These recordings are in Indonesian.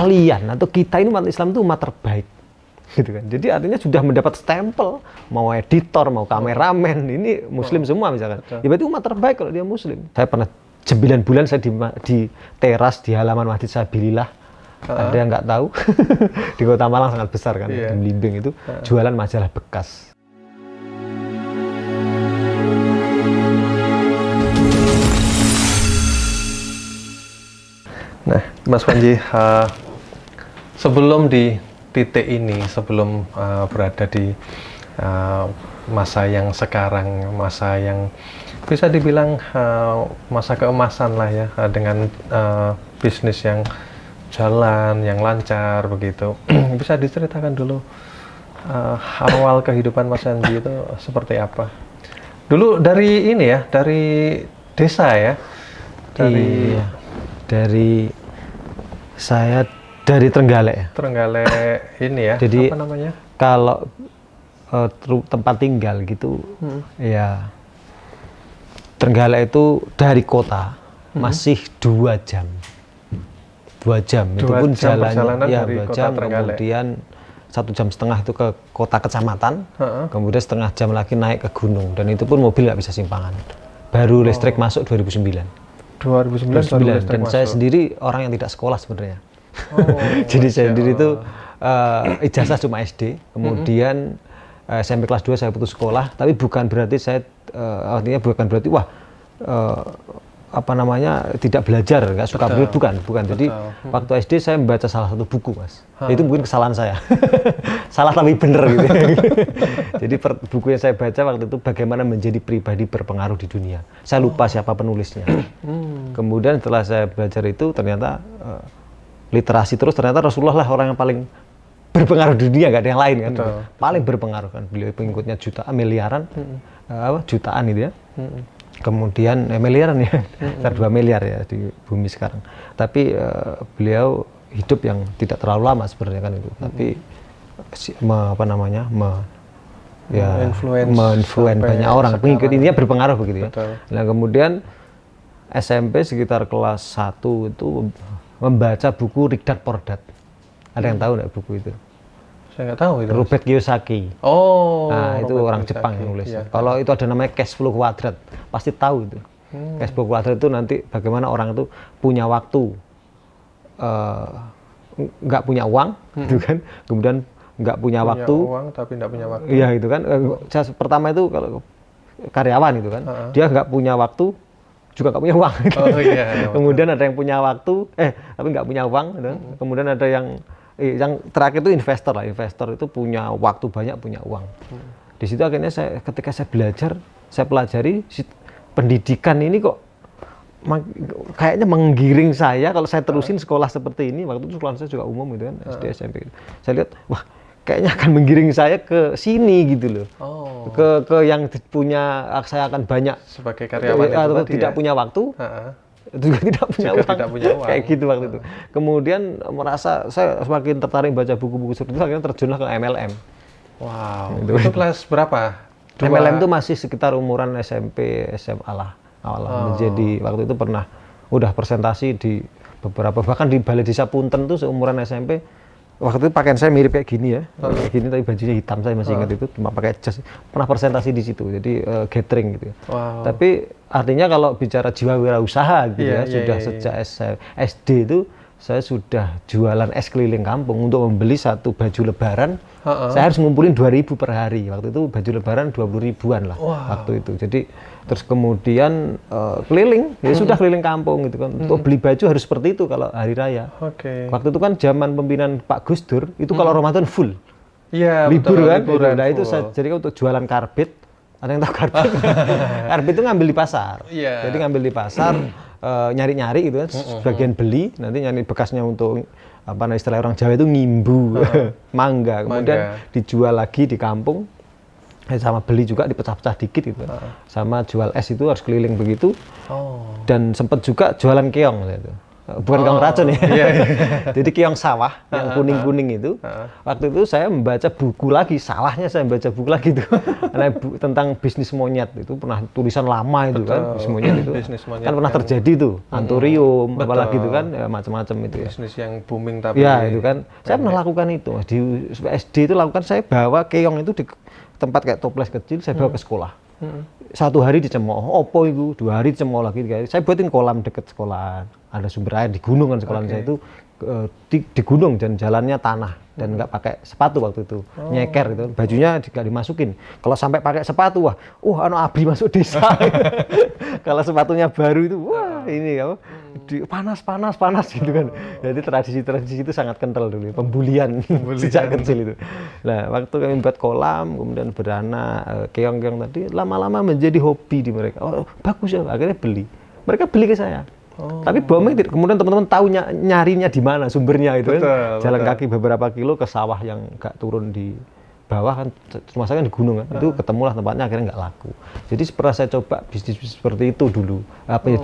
kalian atau kita ini umat Islam itu umat terbaik, gitu kan. Jadi artinya sudah mendapat stempel, mau editor, mau kameramen, ini Muslim semua misalkan. Ya berarti umat terbaik kalau dia Muslim. Saya pernah 9 bulan saya di teras di halaman Masjid Sabilillah. Ada yang nggak tahu, di Kota Malang sangat besar kan, di Blimbing itu jualan majalah bekas. Nah, Mas Panji, sebelum di titik ini, sebelum berada di masa yang sekarang, masa yang bisa dibilang masa keemasan lah ya, dengan bisnis yang jalan, yang lancar begitu. Bisa diceritakan dulu awal kehidupan Mas Panji itu seperti apa? Dulu dari ini ya, dari desa ya, saya dari Trenggalek ya. Trenggalek ini ya. Jadi apa namanya? Kalau tempat tinggal gitu, ya Trenggalek itu dari kota masih 2 jam. 2 jam. Itu pun jalannya ya 2 jam. Kemudian 1,5 jam itu ke kota kecamatan. Kemudian setengah jam lagi naik ke gunung. Dan itu pun mobil nggak bisa simpangan. Baru listrik masuk 2009. 2009 dan saya sendiri orang yang tidak sekolah sebenarnya. Jadi saya sendiri itu ijazah cuma SD, kemudian SMP kelas 2 saya putus sekolah, tapi bukan berarti saya artinya bukan berarti tidak belajar, nggak suka belajar, bukan. Jadi waktu SD saya membaca salah satu buku, Mas. Itu mungkin kesalahan saya. Salah tapi bener gitu. Jadi buku yang saya baca waktu itu bagaimana menjadi pribadi berpengaruh di dunia. Saya lupa siapa penulisnya. Kemudian setelah saya belajar itu ternyata literasi terus, ternyata Rasulullah lah orang yang paling berpengaruh di dunia, nggak ada yang lain kan. Paling berpengaruh kan. Beliau pengikutnya miliaran, jutaan gitu ya. Kemudian miliaran ya, 2 miliar ya di bumi sekarang. Tapi beliau hidup yang tidak terlalu lama sebenarnya kan itu. Tapi menginfluence banyak orang. Pengikut intinya berpengaruh begitu ya. Nah kemudian SMP sekitar kelas 1 itu membaca buku Rigdat Pordat. Ada yang tahu nggak buku itu? Saya nggak tahu itu. Robert Kiyosaki. Nah itu orang Jepang yang nulis. Ya. Kalau itu ada namanya cash flow kuadrat, pasti tahu itu. Cash flow kuadrat itu nanti bagaimana orang itu punya waktu, nggak punya uang, gitu kan. Kemudian nggak punya waktu. Uang tapi nggak punya waktu. Iya itu kan. Pertama itu kalau karyawan itu kan, dia nggak punya waktu, juga nggak punya uang. Kemudian ada yang punya waktu, tapi nggak punya uang. Gitu. Kemudian ada yang terakhir itu investor lah. Investor itu punya waktu banyak, punya uang. Di situ akhirnya ketika saya belajar, saya pelajari pendidikan ini kok kayaknya menggiring saya kalau saya terusin sekolah seperti ini. Waktu itu sekolah saya juga umum gitu kan, SD SMP. Saya lihat, wah kayaknya akan menggiring saya ke sini gitu loh. Ke yang punya, saya akan banyak sebagai karyawan atau tidak punya waktu. Juga tidak punya uang. Kayak gitu waktu itu. Kemudian merasa saya semakin tertarik baca buku-buku seperti itu, akhirnya terjunlah ke MLM. Wow. Itu kelas berapa? MLM itu masih sekitar umuran SMP, SMA lah. Jadi waktu itu pernah udah presentasi di beberapa, bahkan di Balai Desa Punten tuh seumuran SMP. Waktu itu pakaian saya mirip kayak gini ya, kayak gini tapi bajunya hitam, saya masih ingat itu, cuma pakai jas. Pernah presentasi di situ, jadi gathering gitu ya. Tapi artinya kalau bicara jiwa wirausaha gitu sudah sejak SD itu saya sudah jualan es keliling kampung untuk membeli satu baju lebaran. Saya harus ngumpulin 2.000 per hari. Waktu itu baju lebaran 20.000-an lah waktu itu. Jadi terus kemudian keliling, ya sudah keliling kampung gitu kan. Untuk beli baju harus seperti itu kalau hari raya. Waktu itu kan zaman pemimpinan Pak Gus Dur, itu kalau Ramadan full. Iya, libur kan. Nah itu saya jadi untuk jualan karbit. Ada yang tahu karbit? Karbit itu ngambil di pasar. Jadi ngambil di pasar, nyari-nyari gitu kan, sebagian beli, nanti nyari bekasnya untuk istilah orang Jawa itu ngimbu, mangga, kemudian dijual lagi di kampung, sama beli juga dipecah-pecah dikit gitu, sama jual es itu harus keliling begitu, dan sempat juga jualan keong gitu. bukan keong racun ya. Iya, iya. Jadi keong sawah yang kuning-kuning itu. Waktu itu saya membaca buku lagi, salahnya saya membaca buku lagi tuh. Tentang bisnis monyet itu pernah tulisan lama itu kan, bisnis monyet itu. Bisnis monyet Kan pernah terjadi tuh, anturium, apalagi itu kan, ya, macam-macam itu ya. Bisnis yang booming tapi Ya itu kan, saya pernah lakukan itu. Di SD itu lakukan, saya bawa keong itu di tempat kayak toples kecil, saya bawa ke sekolah. Satu hari dicemooh, opo itu, 2 hari dicemooh lagi, 3 hari. Saya buatin kolam deket sekolahan, ada sumber air di gunung kan sekolah saya itu, di gunung dan jalannya tanah dan nggak pakai sepatu waktu itu, nyeker itu, bajunya nggak dimasukin. Kalau sampai pakai sepatu, wah, abri masuk desa. Kalau sepatunya baru itu, wah ini apa, panas gitu kan. Jadi tradisi itu sangat kental dulu, pembulian sejak kecil itu. Nah, waktu kami buat kolam, kemudian beranak, keong-keong tadi, lama-lama menjadi hobi di mereka. Oh, bagus ya, akhirnya beli. Mereka beli ke saya. Tapi booming, kemudian teman-teman tahu nyarinya di mana sumbernya itu kan. Jalan kaki beberapa kilo ke sawah yang nggak turun di bawah kan, rumah saya kan di gunung kan, itu ketemulah tempatnya, akhirnya nggak laku. Jadi pernah saya coba bisnis seperti itu dulu,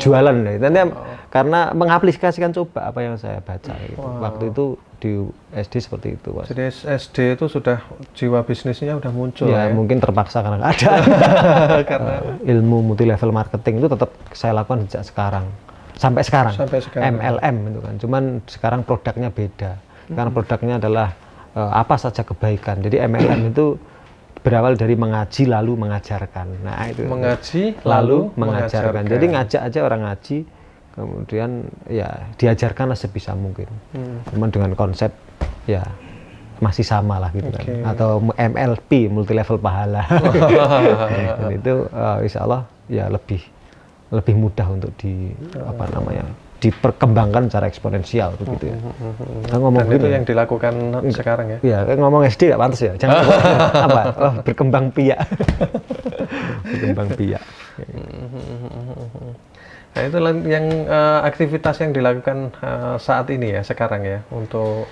jualan ya. Karena mengaplikasikan coba apa yang saya baca gitu. Waktu itu di SD seperti itu, Mas. Jadi SD itu sudah jiwa bisnisnya udah muncul ya? Mungkin terpaksa karena nggak ada. Karena ilmu multi level marketing itu tetap saya lakukan sejak sekarang. Sampai sekarang. MLM itu kan, cuman sekarang produknya beda. Karena produknya adalah apa saja kebaikan. Jadi MLM itu berawal dari mengaji lalu mengajarkan. Nah itu. Mengaji lalu mengajarkan. Jadi ngajak aja orang ngaji, kemudian ya diajarkanlah sebisa mungkin. Cuman dengan konsep ya masih sama lah gitu kan. Atau MLP, multi level pahala. Dan itu insya Allah ya lebih mudah untuk diperkembangkan secara eksponensial begitu ya. Dan itu yang dilakukan sekarang ya? Iya, ngomong SD nggak pantas ya, jangan apa? Berkembang piak. Berkembang piak. Nah itu yang aktivitas yang dilakukan saat ini ya, sekarang ya, untuk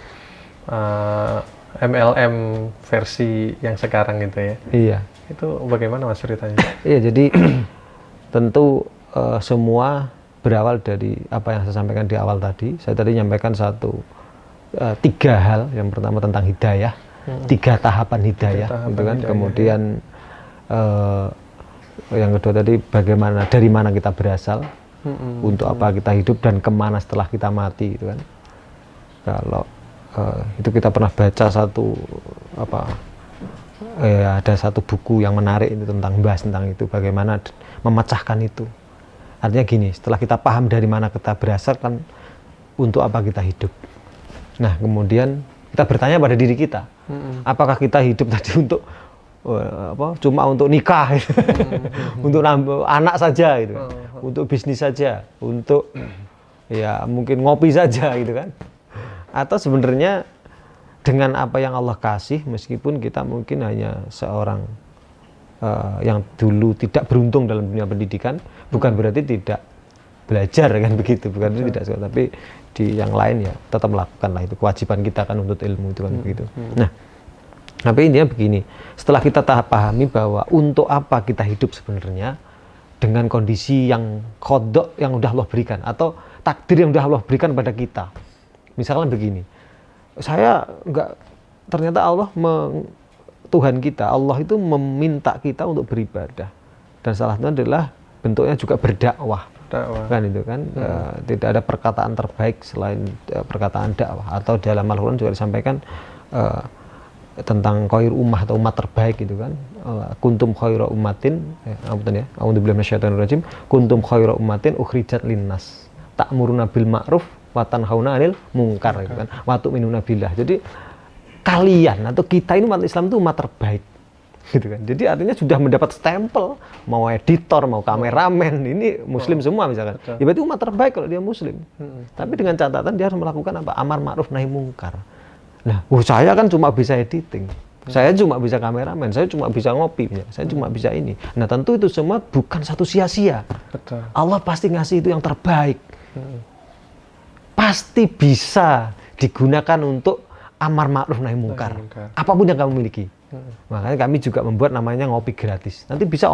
MLM versi yang sekarang gitu ya? Iya. Itu bagaimana Mas ceritanya? Iya, jadi tentu semua berawal dari apa yang saya sampaikan di awal tadi. Saya tadi menyampaikan 3 hal. Yang pertama tentang hidayah, 3 tahapan hidayah, gitu kan. Kemudian yang kedua tadi bagaimana, dari mana kita berasal, untuk apa kita hidup, dan kemana setelah kita mati, gitu kan. Kalau itu kita pernah baca ada satu buku yang menarik itu bahas tentang itu, bagaimana memecahkan itu. Artinya gini, setelah kita paham dari mana kita berasal kan, untuk apa kita hidup. Nah, kemudian kita bertanya pada diri kita, apakah kita hidup tadi untuk cuma untuk nikah, untuk nambah anak saja, gitu, untuk bisnis saja, untuk ya mungkin ngopi saja, gitu kan? Atau sebenarnya dengan apa yang Allah kasih, meskipun kita mungkin hanya seorang yang dulu tidak beruntung dalam dunia pendidikan, bukan berarti tidak belajar kan begitu, bukan itu tidak sekolah, tapi di yang lain ya tetap melakukan lah, itu kewajiban kita kan untuk ilmu itu kan begitu. Nah, tapi intinya begini, setelah kita pahami bahwa untuk apa kita hidup sebenarnya, dengan kondisi yang qada yang udah Allah berikan, atau takdir yang udah Allah berikan pada kita. Misalnya begini, ternyata Tuhan kita, Allah itu meminta kita untuk beribadah, dan salah satunya adalah bentuknya juga berdakwah. Kan itu kan, tidak ada perkataan terbaik selain perkataan dakwah. Atau dalam Al-Quran juga disampaikan tentang khair ummah atau umat terbaik gitu kan, kuntum khaira ummatin, a'udzubillahi minasyaitonir rajim, kuntum khaira ummatin ukhrijat linnas ta'muruna bil ma'ruf wa tanhauna 'anil munkar, gitu kan, wa tu'minuna billah. Jadi kalian atau kita ini umat Islam itu umat terbaik, gitu kan. Jadi artinya sudah mendapat stempel, mau editor, mau kameramen, ini muslim semua misalkan. Ya berarti umat terbaik kalau dia muslim. Tapi dengan catatan dia harus melakukan apa? Amar ma'ruf nahi mungkar. Nah, saya kan cuma bisa editing, saya cuma bisa kameramen, saya cuma bisa ngopi, saya cuma bisa ini. Nah, tentu itu semua bukan satu sia-sia. Allah pasti ngasih itu yang terbaik. Pasti bisa digunakan untuk amar ma'ruf nahi mungkar. Apapun yang kamu miliki. Makanya kami juga membuat namanya ngopi gratis. Nanti bisa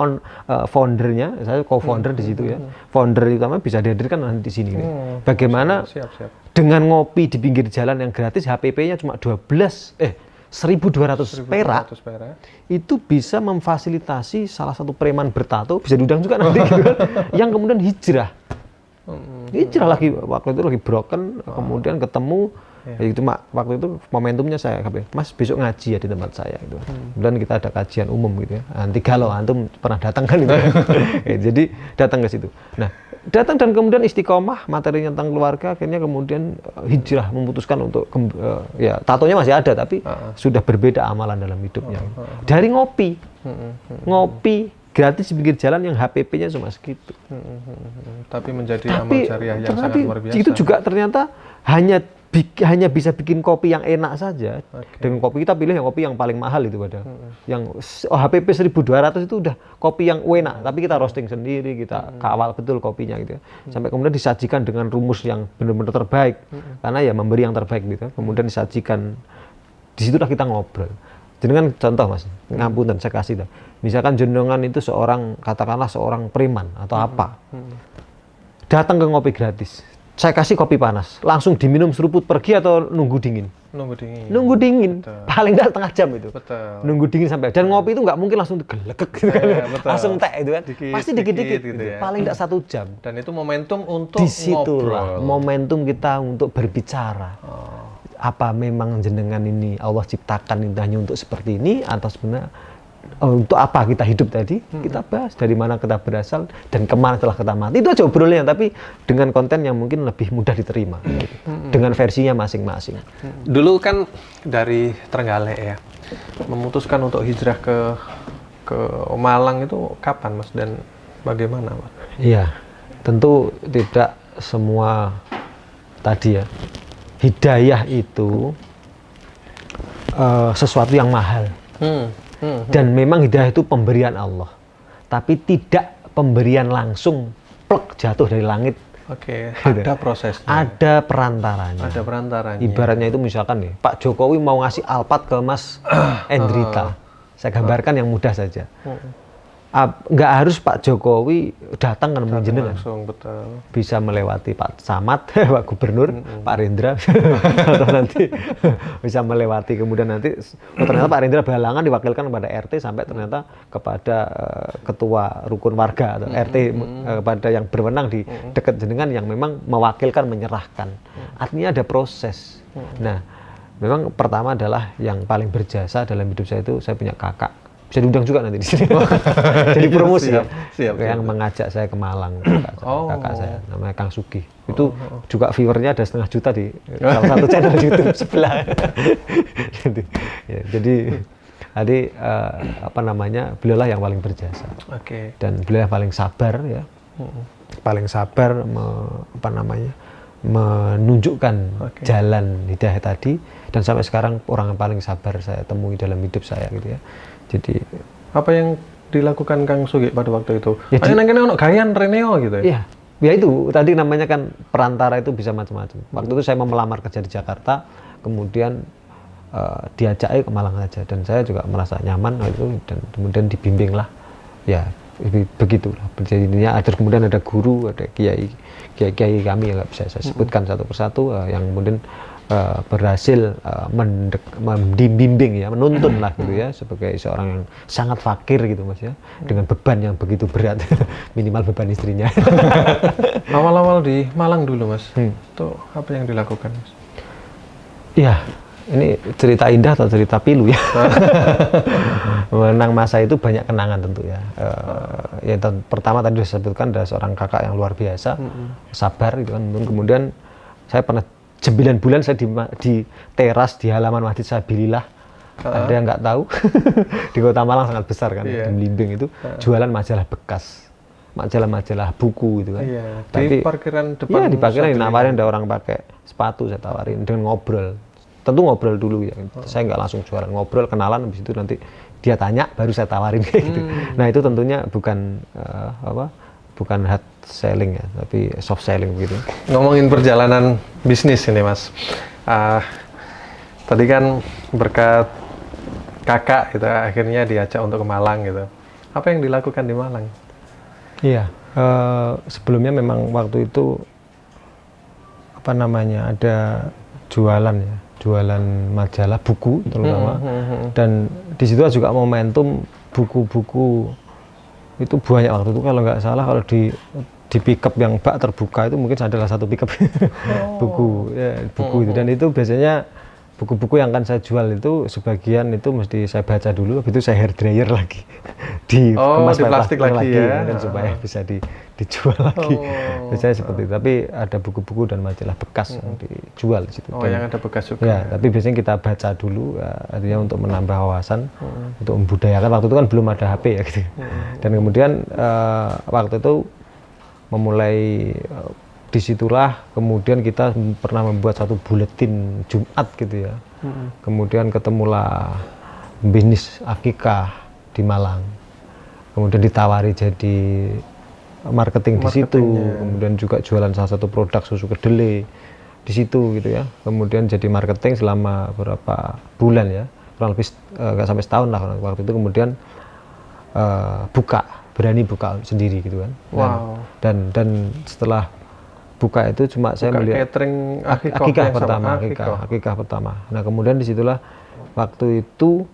foundernya, saya co-founder di situ ya. Founder utama bisa dihadirkan nanti di sini. Bagaimana dengan ngopi di pinggir jalan yang gratis, HPP-nya cuma 1.200 perak, itu bisa memfasilitasi salah satu preman bertato, bisa diundang juga nanti gitu kan, yang kemudian hijrah lagi, waktu itu lagi broken, kemudian ketemu, itu waktu itu momentumnya saya, Mas besok ngaji ya di tempat saya gitu. Kemudian kita ada kajian umum gitu ya, nanti galau antum pernah datang kan itu. Jadi datang ke situ. Nah, datang dan kemudian istiqomah, materinya tentang keluarga, akhirnya kemudian hijrah, memutuskan untuk ya tatonya masih ada tapi sudah berbeda amalan dalam hidupnya. Dari ngopi gratis di pinggir jalan yang HPP-nya cuma segitu. Tapi menjadi amal jariah yang sangat luar biasa. Itu juga ternyata hanya bisa bikin kopi yang enak saja. Dengan kopi kita pilih yang kopi yang paling mahal itu padahal. Yang HPP 1.200 itu udah kopi yang enak, tapi kita roasting sendiri, kita kawal betul kopinya gitu ya. Sampai kemudian disajikan dengan rumus yang benar-benar terbaik. Karena ya memberi yang terbaik gitu. Kemudian disajikan, disitulah kita ngobrol. Jadi kan contoh Mas, ngapunten saya kasih dah. Misalkan jenengan itu katakanlah seorang preman atau apa. Datang ke ngopi gratis. Saya kasih kopi panas, langsung diminum seruput pergi atau nunggu dingin? Nunggu dingin. Betul. Paling nggak setengah jam itu. Betul. Nunggu dingin sampai, dan ngopi itu nggak mungkin langsung gelegek gitu kan. Langsung teh itu kan. Pasti dikit-dikit gitu ya. Paling nggak 1 jam. Dan itu momentum untuk disitulah momentum kita untuk berbicara. Apa memang jenengan ini Allah ciptakan itu hanya untuk seperti ini, atau sebenarnya untuk apa kita hidup tadi? Kita bahas dari mana kita berasal dan kemana setelah kita mati. Itu aja obrolnya, tapi dengan konten yang mungkin lebih mudah diterima, gitu. Dengan versinya masing-masing. Dulu kan dari Trenggalek ya, memutuskan untuk hijrah ke Malang itu kapan Mas, dan bagaimana Mas? Iya, tentu tidak semua tadi ya. Hidayah itu sesuatu yang mahal. Dan memang hidayah itu pemberian Allah, tapi tidak pemberian langsung plek jatuh dari langit. Oke, gitu. Ada prosesnya. Ada perantaranya. Ibaratnya itu misalkan nih, Pak Jokowi mau ngasih Alphard ke Mas Endrita. Saya gambarkan yang mudah saja. Nggak harus Pak Jokowi datang kan menjenengan. Langsung, betul. Bisa melewati Pak Camat, Pak Gubernur, Pak Rendra, atau nanti bisa melewati kemudian nanti ternyata Pak Rendra berhalangan diwakilkan kepada RT sampai ternyata kepada ketua rukun warga atau RT kepada yang berwenang di dekat jenengan yang memang mewakilkan, menyerahkan. Artinya ada proses. Nah, memang pertama adalah yang paling berjasa dalam hidup saya itu saya punya kakak. Bisa diundang juga nanti di sini. Jadi promosi siap. Yang mengajak saya ke Malang, kakak saya namanya Kang Sugi. Itu juga viewernya ada 500.000 di salah satu channel YouTube sebelah. Jadi beliau lah yang paling berjasa. Dan beliau yang paling sabar ya. Paling sabar menunjukkan jalan hidayah tadi, dan sampai sekarang orang yang paling sabar saya temui dalam hidup saya gitu ya. Jadi apa yang dilakukan Kang Sugi pada waktu itu? Ya, kene ono gayan reneo gitu ya. Ya itu tadi namanya kan perantara itu bisa macam-macam. Waktu itu saya mau melamar kerja di Jakarta, kemudian diajak ke Malang saja, dan saya juga merasa nyaman itu, dan kemudian dibimbing lah. Ya begitulah. Jadinya kemudian ada guru, ada kiai kami yang nggak bisa saya sebutkan satu persatu, yang kemudian berhasil membimbing ya, menuntun lah gitu ya, sebagai seorang yang sangat fakir gitu Mas ya, dengan beban yang begitu berat, minimal beban istrinya. Awal-awal di Malang dulu Mas, itu apa yang dilakukan Mas? Iya, ini cerita indah atau cerita pilu ya? Menang masa itu banyak kenangan tentu ya. Pertama tadi disebutkan ada seorang kakak yang luar biasa, sabar gitu kan. Kemudian saya pernah 9 bulan saya di teras di halaman Masjid Sabilillah. Ada yang nggak tahu, di Kota Malang sangat besar kan, di Melimbing itu jualan majalah bekas, majalah buku gitu kan. Di parkiran depan. Iya, di parkiran dinawarin, ada orang pakai sepatu, saya tawarin dengan ngobrol. Tentu ngobrol dulu ya. Saya nggak langsung jualan, ngobrol, kenalan, habis itu nanti dia tanya baru saya tawarin kayak gitu. Nah, itu tentunya bukan bukan hard selling ya, tapi soft selling begitu. Ngomongin perjalanan bisnis ini Mas, tadi kan berkat kakak gitu akhirnya diajak untuk ke Malang gitu. Apa yang dilakukan di Malang? Iya, sebelumnya memang waktu itu apa namanya ada jualan ya, jualan majalah buku terutama, dan di situ juga momentum buku-buku itu banyak waktu itu, kalau nggak salah kalau di pickup yang bak terbuka itu mungkin adalah satu pickup buku ya, buku itu, dan itu biasanya buku-buku yang akan saya jual itu sebagian itu mesti saya baca dulu, habis itu saya hair dryer lagi dikemas di plastik lagi ya, kan, supaya bisa dijual lagi. Biasanya seperti itu. Tapi ada buku-buku dan majalah bekas yang dijual di situ. Yang ada bekas juga. Ya, tapi biasanya kita baca dulu, ya, artinya untuk menambah wawasan, untuk membudayakan. Waktu itu kan belum ada HP ya gitu. Dan kemudian waktu itu memulai disitulah kemudian kita pernah membuat satu buletin Jumat gitu ya. Kemudian ketemulah bisnis akikah di Malang. Kemudian ditawari jadi marketing di situ. Kemudian juga jualan salah satu produk susu kedelai di situ gitu ya. Kemudian jadi marketing selama beberapa bulan ya. Kurang lebih nggak sampai setahun lah waktu itu. Kemudian berani buka sendiri gitu kan. Dan setelah buka itu cuma saya melihat catering akikah pertama. Nah kemudian disitulah waktu itu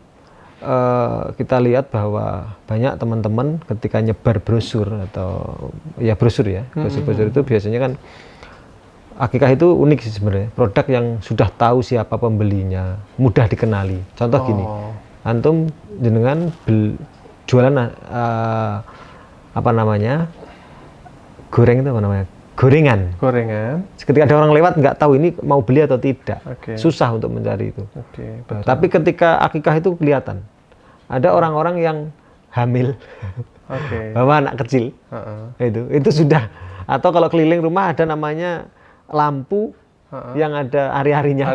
kita lihat bahwa banyak teman-teman ketika nyebar brosur atau ya brosur ya, brosur itu biasanya kan akikah itu unik sih sebenarnya, produk yang sudah tahu siapa pembelinya, mudah dikenali. Contoh gini, antum jenengan jualan apa namanya, goreng itu apa namanya? Gorengan. Ketika ada orang lewat nggak tahu ini mau beli atau tidak, susah untuk mencari itu. Tapi ketika akikah itu kelihatan, ada orang-orang yang hamil, bawa anak kecil, itu sudah. Atau kalau keliling rumah ada namanya lampu yang ada ari-arinya,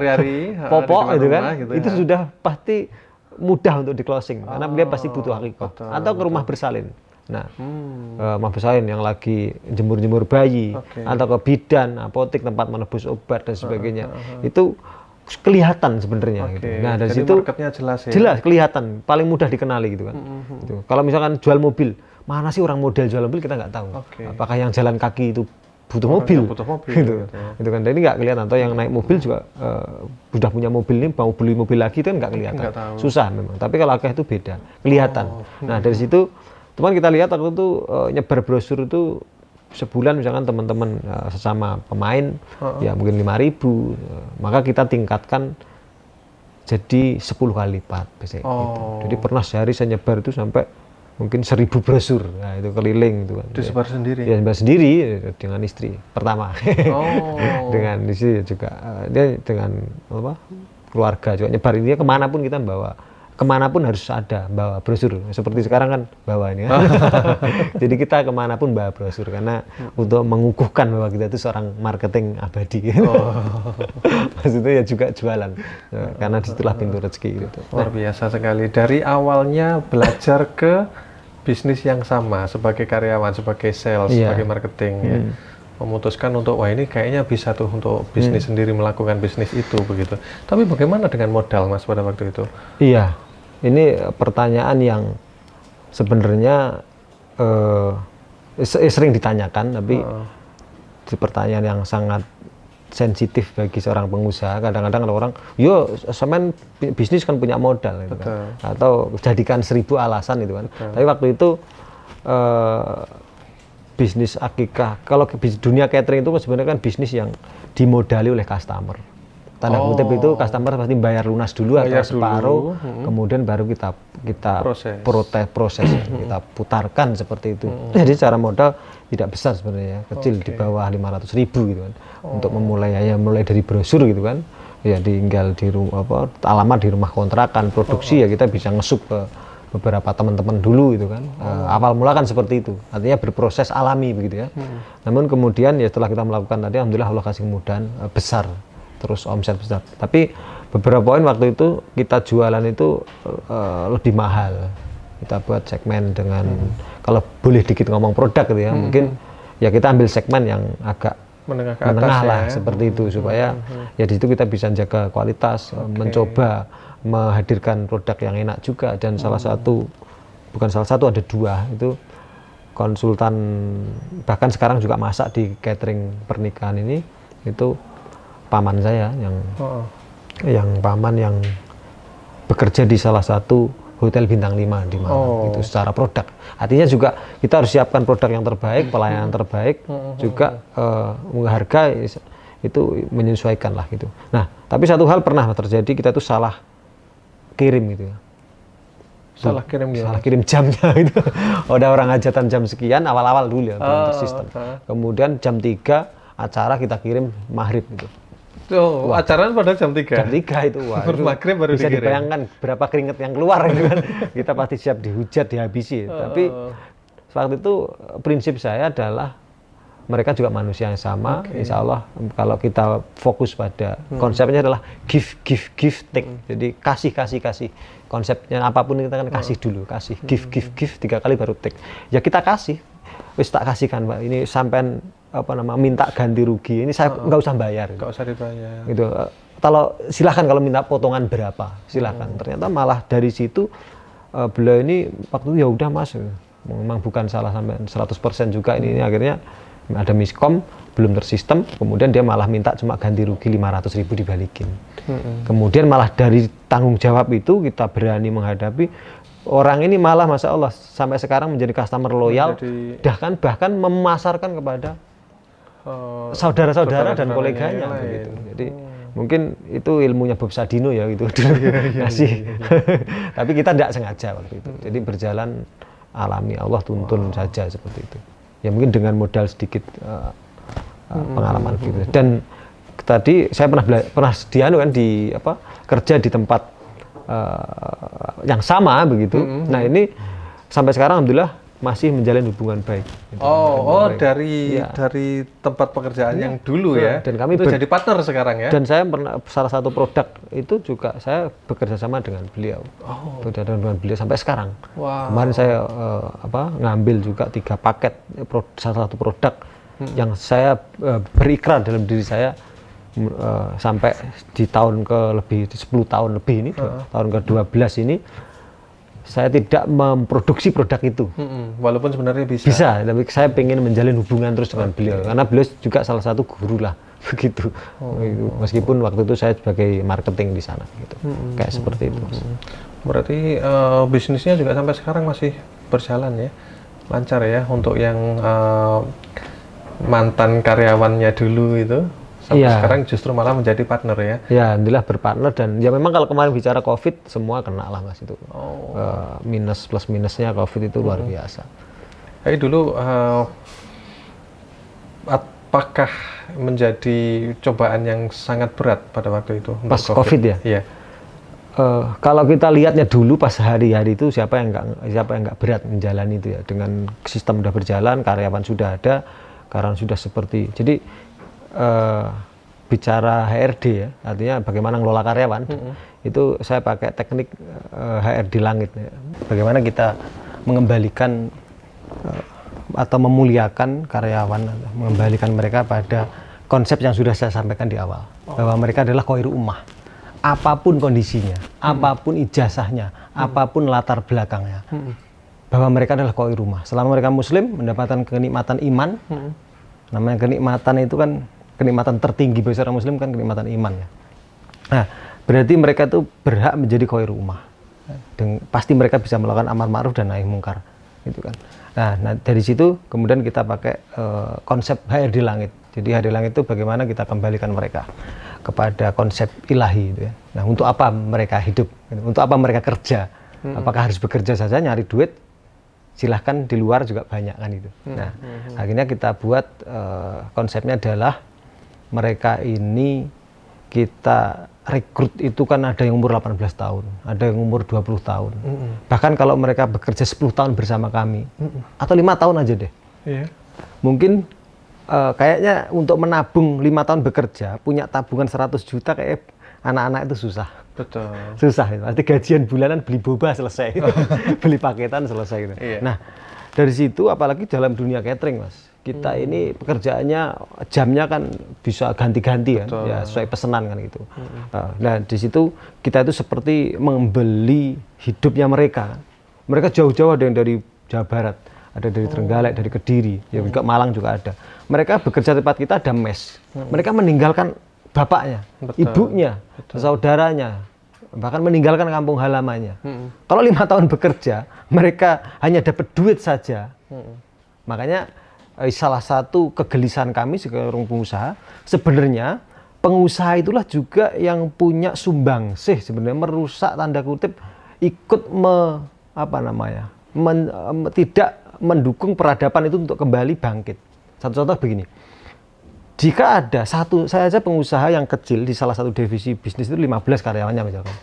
popok itu kan, gitu itu sudah pasti mudah untuk di closing karena dia pasti butuh akikah. Atau ke rumah bersalin. Nah, rumah bersalin yang lagi jemur-jemur bayi, atau ke bidan, apotek, tempat menebus obat dan sebagainya, itu kelihatan sebenarnya. Gitu. Nah dari situ marketnya jelas ya. Jelas kelihatan, paling mudah dikenali gitu kan. Gitu. Kalau misalkan jual mobil, mana sih orang model jual mobil kita nggak tahu. Apakah yang jalan kaki itu butuh mobil? Gitu. Itu kan. Jadi nggak kelihatan. Atau yang naik mobil juga sudah punya mobil ini mau beli mobil lagi itu kan nggak kelihatan. Susah memang. Tapi kalau akikah itu beda, kelihatan. Nah dari situ teman kita lihat waktu itu nyebar brosur itu sebulan misalkan teman-teman sesama pemain ya mungkin 5.000, maka kita tingkatkan jadi 10 kali lipat biasanya gitu. Jadi pernah sehari saya nyebar itu sampai mungkin 1.000 brosur. Nah itu keliling itu kan. Disebar sendiri? Ya sebar sendiri dengan istri pertama. Dengan istri juga dia dengan apa, keluarga juga nyebar, ini kemanapun kita kemanapun harus ada bawa brosur, seperti sekarang kan bawa ini. Jadi kita kemanapun bawa brosur karena untuk mengukuhkan bahwa kita itu seorang marketing abadi. Maksudnya ya juga jualan, karena disitulah pintu rezeki gitu. Luar biasa sekali. Dari awalnya belajar ke bisnis yang sama sebagai karyawan, sebagai sales, sebagai marketing ya. Memutuskan untuk wah ini kayaknya bisa tuh untuk bisnis sendiri, melakukan bisnis itu begitu. Tapi bagaimana dengan modal Mas pada waktu itu? Iya. Ini pertanyaan yang sebenarnya sering ditanyakan, tapi pertanyaan yang sangat sensitif bagi seorang pengusaha. Kadang-kadang ada orang, yo semen bisnis kan punya modal, gitu kan? Atau jadikan 1000 alasan itu kan. Tapi waktu itu bisnis akikah, kalau dunia catering itu sebenarnya kan bisnis yang dimodali oleh customer. Tanda kutip itu customer pasti bayar lunas dulu atau separuh, kemudian baru kita proses kita putarkan seperti itu. Jadi secara modal tidak besar sebenarnya, kecil, di bawah 500.000 gitu kan. Untuk memulai mulai dari brosur gitu kan, ya tinggal di alamat di rumah kontrakan, produksi ya kita bisa ngesup ke beberapa teman-teman dulu gitu kan. Awal mula kan seperti itu, artinya berproses alami begitu ya. Namun kemudian ya setelah kita melakukan tadi, alhamdulillah Allah kasih kemudahan besar, terus omset besar. Tapi beberapa poin waktu itu kita jualan itu lebih mahal. Kita buat segmen dengan kalau boleh dikit ngomong produk gitu ya, mungkin ya kita ambil segmen yang agak menengah ke atas lah ya. Seperti itu supaya ya di situ kita bisa jaga kualitas, mencoba menghadirkan produk yang enak juga, dan bukan salah satu, ada 2 itu konsultan, bahkan sekarang juga masak di catering pernikahan ini, itu paman saya yang paman yang bekerja di salah satu hotel bintang 5 di Malang. Itu secara produk, artinya juga kita harus siapkan produk yang terbaik, pelayanan terbaik, juga harga itu menyesuaikan lah gitu. Nah, tapi satu hal pernah terjadi, kita tuh salah kirim gitu ya. Salah kirim jamnya gitu. Ada orang hajatan jam sekian, awal-awal dulu ya, belum tersistem. Kemudian jam 3 acara kita kirim maghrib gitu. Acaranya pada jam 3? Jam 3 itu, wah, itu maghrib baru bisa dikirim. dibayangkan berapa keringat yang keluar gitu kan. Kita pasti siap dihujat, dihabisi. Tapi waktu itu prinsip saya adalah mereka juga manusia yang sama. Insya Allah kalau kita fokus pada konsepnya adalah give, take. Jadi kasih. Konsepnya apapun kita kan kasih dulu, kasih, give 3 kali baru take. Ya kita kasih, wis tak kasihkan Pak. Ini sampean minta ganti rugi, ini saya nggak usah bayar. Nggak usah dibayar. Gitu. Kalau silahkan kalau minta potongan berapa, silahkan. Ternyata malah dari situ beliau ini waktu itu ya udah Mas, memang bukan salah sampai 100% juga ini akhirnya ada miskom, belum tersistem, kemudian dia malah minta cuma ganti rugi 500.000 dibalikin. Kemudian malah dari tanggung jawab itu kita berani menghadapi orang ini, malah Masya Allah sampai sekarang menjadi customer loyal, bahkan memasarkan kepada saudara-saudara dan koleganya begitu. Jadi mungkin itu ilmunya Bob Sadino ya gitu ngasih. Tapi kita tidak sengaja waktu itu. Jadi berjalan alami, Allah tuntun saja seperti itu. Ya mungkin dengan modal sedikit pengalaman gitu. Dan tadi saya pernah kerja di tempat yang sama begitu. Nah ini sampai sekarang alhamdulillah masih menjalin hubungan baik. Gitu. Dari tempat pekerjaan yang dulu ya. Dan kami itu jadi partner sekarang ya. Dan saya pernah salah satu produk itu juga saya bekerja sama dengan beliau. Bekerja dengan beliau sampai sekarang. Kemarin saya ngambil juga 3 paket salah satu produk yang saya berikrar dalam diri saya sampai di tahun di 10 tahun lebih ini, tahun ke-12 ini saya tidak memproduksi produk itu. Walaupun sebenarnya bisa. Bisa, tapi saya pengen menjalin hubungan terus dengan beliau. Karena beliau juga salah satu guru lah, begitu. Meskipun waktu itu saya sebagai marketing di sana, gitu. Kayak seperti itu, Mas. Berarti bisnisnya juga sampai sekarang masih berjalan ya, lancar ya, untuk yang mantan karyawannya dulu itu. Sampai sekarang justru malah menjadi partner ya? Ya, alhamdulillah berpartner. Dan ya memang kalau kemarin bicara COVID, semua kena lah Mas itu. Plus minusnya COVID itu luar biasa. Jadi dulu apakah menjadi cobaan yang sangat berat pada waktu itu? Pas COVID ya? Iya. Kalau kita lihatnya dulu pas hari-hari itu siapa yang nggak berat menjalani itu ya, dengan sistem udah berjalan, karyawan sudah ada, karena sudah seperti jadi. Bicara HRD ya, artinya bagaimana ngelola karyawan, itu saya pakai teknik HRD langit ya. Bagaimana kita mengembalikan atau memuliakan karyawan, mengembalikan mereka pada konsep yang sudah saya sampaikan di awal, bahwa mereka adalah khairu ummah, apapun kondisinya, apapun ijazahnya, apapun latar belakangnya, bahwa mereka adalah khairu ummah. Selama mereka muslim, mendapatkan kenikmatan iman, namanya kenikmatan itu kan kenikmatan tertinggi bagi seorang muslim kan kenikmatan iman ya. Nah, berarti mereka itu berhak menjadi khairu ummah. Dan pasti mereka bisa melakukan amar ma'ruf dan nahi mungkar, gitu kan. Nah, dari situ kemudian kita pakai konsep HRD langit. Jadi HRD langit itu bagaimana kita kembalikan mereka kepada konsep ilahi gitu ya. Nah, untuk apa mereka hidup? Untuk apa mereka kerja? Apakah harus bekerja saja nyari duit? Silahkan di luar juga banyak kan itu. Nah, akhirnya kita buat konsepnya adalah mereka ini kita rekrut itu kan ada yang umur 18 tahun, ada yang umur 20 tahun. Bahkan kalau mereka bekerja 10 tahun bersama kami, atau 5 tahun aja deh. Mungkin kayaknya untuk menabung 5 tahun bekerja, punya tabungan 100 juta kayak anak-anak itu susah. Betul. Susah itu. Arti gajian bulanan beli boba selesai. Beli paketan selesai gitu. Nah, dari situ apalagi dalam dunia catering, Mas. Kita ini pekerjaannya jamnya kan bisa ganti-ganti kan, ya sesuai pesanan kan gitu. Nah di situ kita itu seperti membeli hidupnya mereka. Mereka jauh-jauh, ada yang dari Jawa Barat, ada dari Trenggalek, dari Kediri, ya juga Malang juga ada. Mereka bekerja di tempat kita ada mes. Mereka meninggalkan bapaknya, ibunya, saudaranya, bahkan meninggalkan kampung halamannya. Kalau 5 tahun bekerja, mereka hanya dapat duit saja. Makanya salah satu kegelisahan kami sebagai pengusaha, sebenarnya pengusaha itulah juga yang punya sumbangsih sebenarnya merusak tanda kutip ikut tidak mendukung peradaban itu untuk kembali bangkit. Satu contoh begini, jika ada saya aja pengusaha yang kecil di salah satu divisi bisnis itu 15 karyawannya misalkan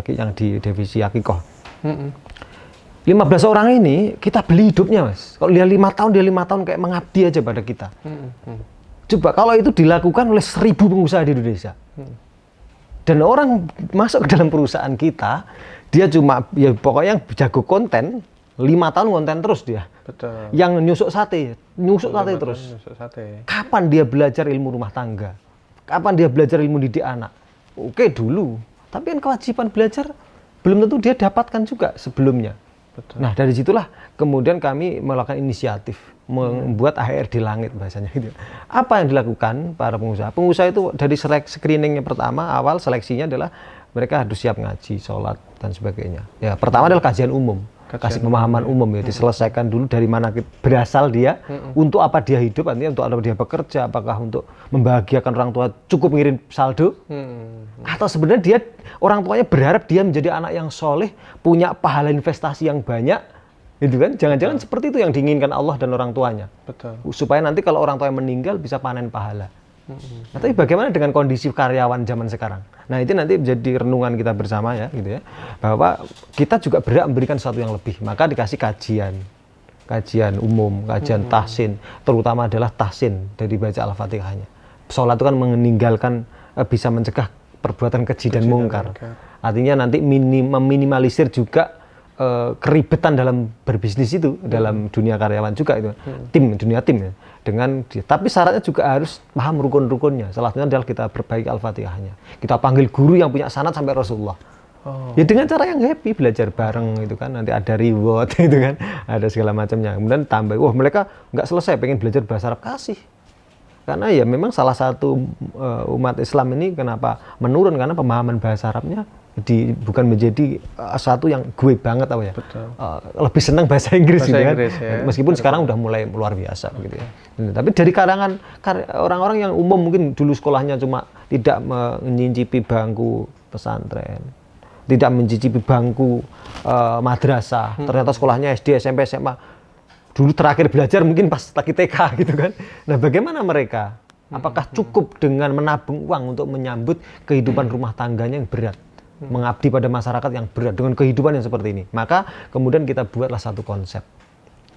yang di divisi Akikoh. 15 orang ini kita beli hidupnya, Mas. Kalau dia 5 tahun, dia 5 tahun kayak mengabdi aja pada kita. Coba kalau itu dilakukan oleh 1000 pengusaha di Indonesia. Dan orang masuk ke dalam perusahaan kita, dia cuma ya pokoknya yang jago konten, 5 tahun konten terus dia. Betul. Yang nyusuk sate terus. Nyusuk sate. Kapan dia belajar ilmu rumah tangga? Kapan dia belajar ilmu didik anak? Oke dulu, tapi kan kewajiban belajar belum tentu dia dapatkan juga sebelumnya. Betul. Nah dari situlah kemudian kami melakukan inisiatif membuat AHR di langit bahasanya gitu. Apa yang dilakukan para pengusaha? Pengusaha itu dari screeningnya pertama awal seleksinya adalah mereka harus siap ngaji, sholat dan sebagainya. Ya pertama adalah kajian umum, kasih pemahaman umum ya diselesaikan dulu dari mana berasal dia, untuk apa dia hidup, artinya untuk apa dia bekerja, apakah untuk membahagiakan orang tua cukup ngirim saldo, atau sebenarnya orang tuanya berharap dia menjadi anak yang soleh, punya pahala investasi yang banyak, gitu kan? Jangan-jangan seperti itu yang diinginkan Allah dan orang tuanya. Betul. Supaya nanti kalau orang tuanya meninggal bisa panen pahala. Nah, tapi bagaimana dengan kondisi karyawan zaman sekarang? Nah, itu nanti menjadi renungan kita bersama ya, gitu ya. Bahwa kita juga berhak memberikan sesuatu yang lebih. Maka dikasih kajian umum, kajian tahsin, terutama adalah tahsin dari baca Al-Fatihahnya. Sholat itu kan meninggalkan, bisa mencegah perbuatan keji dan mungkar. Artinya nanti meminimalisir juga keribetan dalam berbisnis itu, dalam dunia karyawan juga itu, dunia tim ya. Tapi syaratnya juga harus paham rukun-rukunnya. Salah satunya adalah kita perbaiki Al-Fatihahnya. Kita panggil guru yang punya sanad sampai Rasulullah. Ya dengan cara yang happy, belajar bareng itu kan, nanti ada reward itu kan, ada segala macamnya. Kemudian tambah, mereka nggak selesai pengen belajar bahasa Arab, kasih. Karena ya memang salah satu umat Islam ini kenapa menurun, karena pemahaman bahasa Arabnya bukan menjadi satu yang gue banget apa ya. Lebih senang bahasa Inggris gitu kan. Ya. Meskipun sekarang udah mulai luar biasa gitu ya. Tapi dari kalangan orang-orang yang umum mungkin dulu sekolahnya cuma tidak mencicipi bangku pesantren, tidak mencicipi bangku madrasah, ternyata sekolahnya SD, SMP, SMA. Dulu terakhir belajar mungkin pas lagi TK gitu kan. Nah, bagaimana mereka? Apakah cukup dengan menabung uang untuk menyambut kehidupan rumah tangganya yang berat? Mengabdi pada masyarakat yang berat dengan kehidupan yang seperti ini. Maka kemudian kita buatlah satu konsep.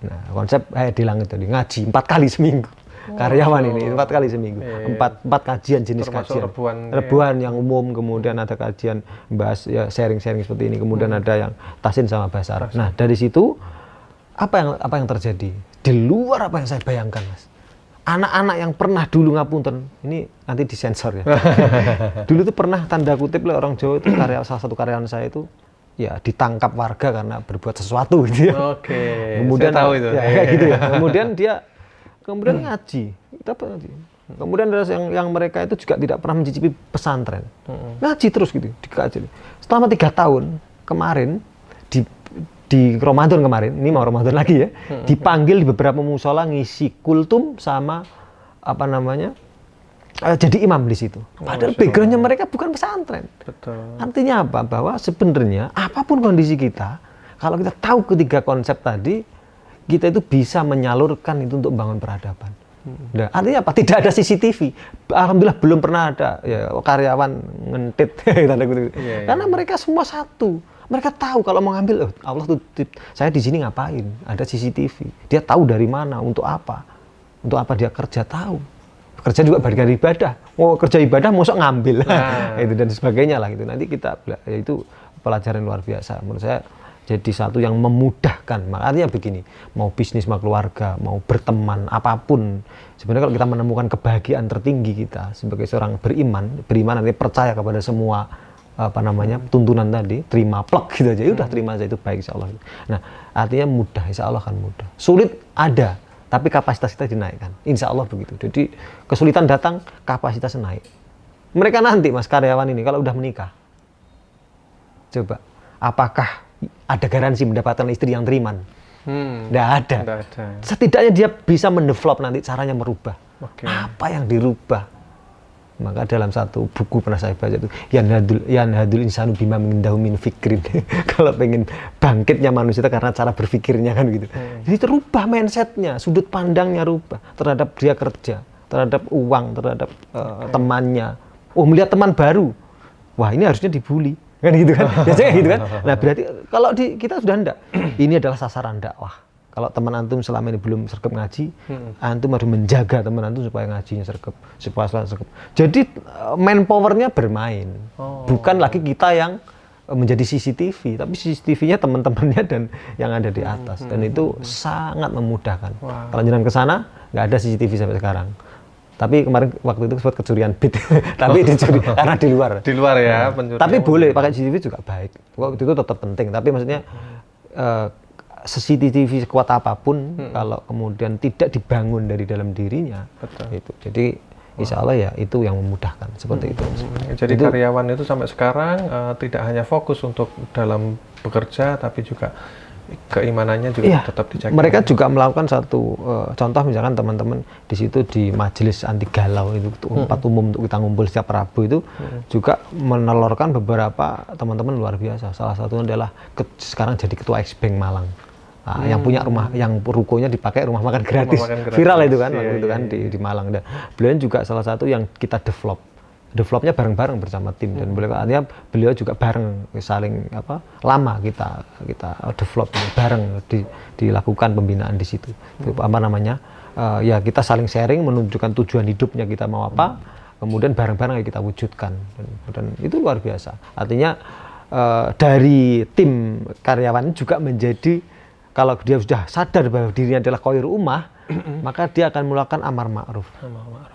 Nah, konsep di langit tadi, ngaji 4 kali seminggu. Karyawan ini 4 kali seminggu. 4 kajian, jenis kajian. Rebuan yang umum, kemudian ada kajian bahas ya, sharing-sharing seperti ini, kemudian ada yang tahsin sama bahasa Arab. Nah, dari situ apa yang terjadi? Di luar apa yang saya bayangkan, Mas. Anak-anak yang pernah dulu ngapunten, ini nanti disensor ya. Dulu tuh pernah tanda kutip oleh orang Jawa itu salah satu karyawan saya itu ya ditangkap warga karena berbuat sesuatu gitu ya. Oke. Kemudian saya tahu itu. Ya, kayak gitu ya. Kemudian ngaji. Kemudian ada yang mereka itu juga tidak pernah mencicipi pesantren. Ngaji terus gitu, dikaji. Selama 3 tahun kemarin di Ramadan kemarin, ini mau Ramadan lagi ya, dipanggil di beberapa musola ngisi kultum sama jadi imam di situ. Padahal backgroundnya mereka bukan pesantren. Betul. Artinya apa? Bahwa sebenarnya apapun kondisi kita, kalau kita tahu ketiga konsep tadi, kita itu bisa menyalurkan itu untuk membangun peradaban. Nah, artinya apa? Tidak ada CCTV. Alhamdulillah belum pernah ada ya, karyawan ngentit tanda kutip. Karena mereka semua satu. Mereka tahu kalau mau ngambil, Allah tuh saya di sini ngapain? Ada CCTV. Dia tahu dari mana, untuk apa dia kerja, tahu. Kerja juga bagian ibadah. Mau kerja ibadah, mosok ngambil, itu dan sebagainya lah gitu. Nanti kita, ya itu pelajaran luar biasa. Menurut saya jadi satu yang memudahkan. Artinya begini, mau bisnis, mau keluarga, mau berteman, apapun. Sebenarnya kalau kita menemukan kebahagiaan tertinggi kita sebagai seorang beriman artinya percaya kepada semua tuntunan tadi, terima plek gitu aja, udah terima aja, itu baik insya Allah. Nah, artinya mudah, insya Allah akan mudah. Sulit ada, tapi kapasitas kita dinaikkan, insya Allah begitu. Jadi kesulitan datang, kapasitas naik. Mereka nanti mas karyawan ini kalau udah menikah, coba, apakah ada garansi mendapatkan istri yang teriman? Nggak ada. Setidaknya dia bisa mendevelop nanti caranya merubah. Apa yang dirubah? Maka dalam satu buku pernah saya baca itu, yanhadul insanu bima mindahu min fikrin. Kalau pengen bangkitnya manusia itu karena cara berpikirnya kan gitu. Jadi terubah mindsetnya, sudut pandangnya rubah terhadap dia kerja, terhadap uang, terhadap temannya. Oh, melihat teman baru, wah ini harusnya dibully. Kan gitu kan, biasanya gitu kan. Nah berarti kalau di kita sudah enggak, ini adalah sasaran dakwah. Kalau teman antum selama ini belum sergap ngaji, antum harus menjaga teman antum supaya ngajinya sergap, supaya sergap. Jadi manpowernya bermain, bukan lagi kita yang menjadi CCTV, tapi CCTV-nya teman-temannya dan yang ada di atas, dan itu sangat memudahkan. Kalau jalan ke sana nggak ada CCTV sampai sekarang. Tapi kemarin waktu itu sempat kecurian beat, tapi dicuri karena di luar. Di luar ya, pencurian. Tapi boleh pakai CCTV juga baik. Waktu itu tetap penting. Tapi maksudnya CCTV sekuat apapun, kalau kemudian tidak dibangun dari dalam dirinya, itu. Jadi insya Allah ya itu yang memudahkan seperti itu. Jadi itu, karyawan itu sampai sekarang tidak hanya fokus untuk dalam bekerja, tapi juga keimanannya juga tetap dijaga. Mereka juga melakukan satu contoh, misalkan teman-teman di situ di majelis anti galau itu tempat umum untuk kita ngumpul setiap Rabu itu juga menelurkan beberapa teman-teman luar biasa. Salah satunya adalah sekarang jadi ketua X-Bank Malang. Nah, yang punya rumah, yang rukonya dipakai rumah makan gratis. Viral itu kan waktu itu kan di Malang. Dan beliau juga salah satu yang kita developnya bareng-bareng bersama tim, dan artinya beliau juga bareng saling lama kita develop bareng dilakukan pembinaan di situ. Ya kita saling sharing menunjukkan tujuan hidupnya kita mau apa, kemudian bareng-bareng kita wujudkan, dan itu luar biasa. Artinya dari tim karyawan juga menjadi, kalau dia sudah sadar bahwa dirinya adalah qair ummah, maka dia akan melakukan amar ma'ruf.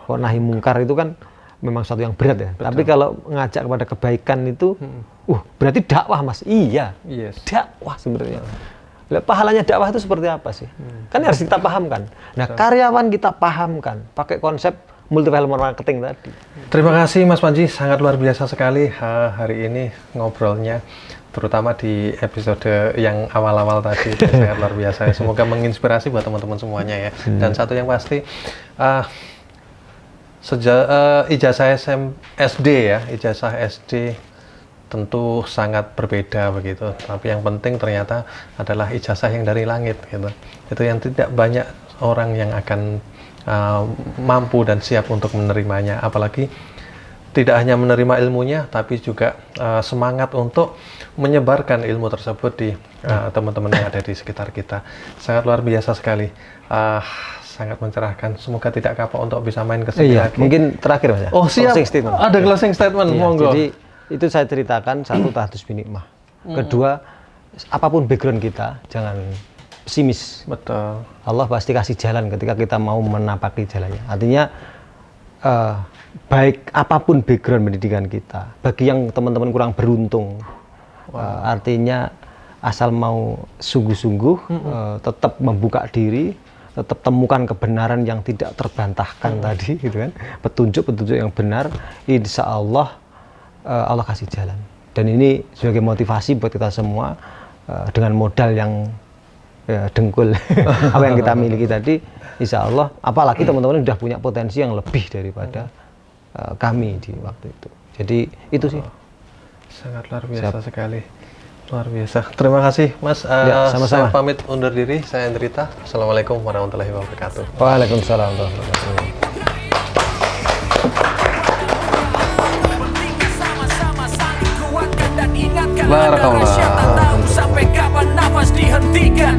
Nahi mungkar itu kan memang satu yang berat ya. Betul. Tapi kalau ngajak kepada kebaikan itu, berarti dakwah mas. Iya, dakwah sebenarnya. Pahalanya dakwah itu seperti apa sih? Kan harus kita pahamkan. Nah, karyawan kita pahamkan pakai konsep multi level marketing tadi. Terima kasih Mas Panji, sangat luar biasa sekali hari ini ngobrolnya, terutama di episode yang awal-awal tadi. Sangat luar biasa. Semoga menginspirasi buat teman-teman semuanya ya. Dan satu yang pasti, ijazah SD ya, ijazah SD tentu sangat berbeda begitu. Tapi yang penting ternyata adalah ijazah yang dari langit gitu. Itu yang tidak banyak orang yang akan mampu dan siap untuk menerimanya. Apalagi tidak hanya menerima ilmunya, tapi juga semangat untuk menyebarkan ilmu tersebut di teman-teman yang ada di sekitar kita. Sangat luar biasa sekali. Sangat mencerahkan. Semoga tidak kapok untuk bisa main ke sini lagi. Mungkin terakhir mas ya. Oh siap. Ada closing statement. Monggo. Jadi itu saya ceritakan, satu tahdus bin nikmah. Kedua, apapun background kita, jangan pesimis. Betul. Allah pasti kasih jalan ketika kita mau menapaki jalannya. Artinya baik apapun background pendidikan kita, bagi yang teman-teman kurang beruntung, artinya asal mau sungguh-sungguh, tetap membuka diri, tetap temukan kebenaran yang tidak terbantahkan tadi, gitu kan, petunjuk-petunjuk yang benar, insya Allah Allah kasih jalan. Dan ini sebagai motivasi buat kita semua, dengan modal yang dengkul apa yang kita miliki tadi, insya Allah, apalagi teman-teman sudah punya potensi yang lebih daripada kami di waktu itu. Jadi itu sih. Sangat luar biasa sekali. Luar biasa. Terima kasih Mas. Sama-sama. Saya pamit undur diri. Saya Andrita. Assalamualaikum warahmatullahi wabarakatuh. Waalaikumsalam warahmatullahi wabarakatuh. Barakallah. Sampai kapan nafas dihentikan.